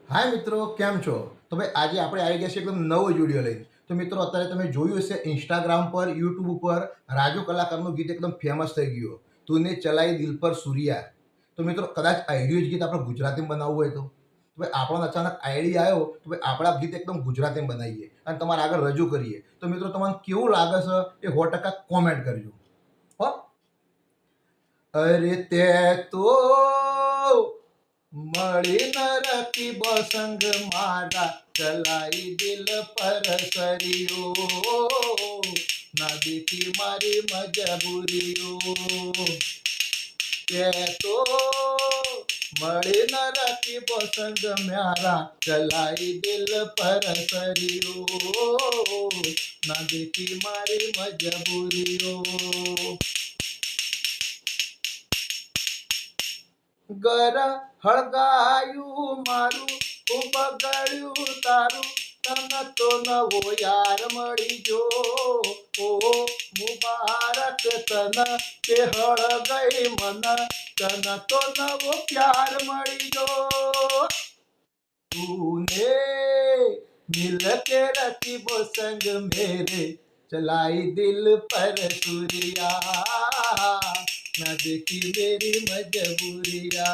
हाय मित्रों, केम छो? तो भाई आज આપણે આવી ગયા છે એકદમ નવો જ વિડિયો લઈને। તો મિત્રો અત્યારે તમે જોયું હશે ઇન્સ્ટાગ્રામ પર, યુટ્યુબ ઉપર રાજુ કલાકારનું ગીત એકદમ ફેમસ થઈ ગયું, તૂને ચલાઈ દિલ પર સૂર્યા। તો મિત્રો કદાચ આ જ ગીત આપણે ગુજરાતીમાં બનાવવું હોય તો ભાઈ આપણને અચાનક આઈડિયા આવ્યો તો ભાઈ આપણે આ ગીત એકદમ ગુજરાતીમાં બનાવીએ અને તમારે આગળ રજૂ કરીએ। તો મિત્રો તમને કેવું લાગે છે એ 100% કોમેન્ટ કરજો હો। અરે તે તો મળી ન રકીબો સંગ મારા ચલાઈ દિલ પર સરિયો ના દીધી મારી મજબૂરીઓ કે તો મળી ન રકીબો સંગ મારા ચલાઈ દિલ પર સરિયો ના દીધી મારી મજબૂરીઓ ઘર હળગાયું મારું ખૂબ બગડ્યું તારું તન તો નવો યાર મળી જો ઓ મુબારક તન કે હળગઈ મન તન તો નવો પ્યાર મળી જો तूने मिल के रकीबो संग मेरे चलाई दिल पर सूरिया न देखी मेरी मजबूरिया।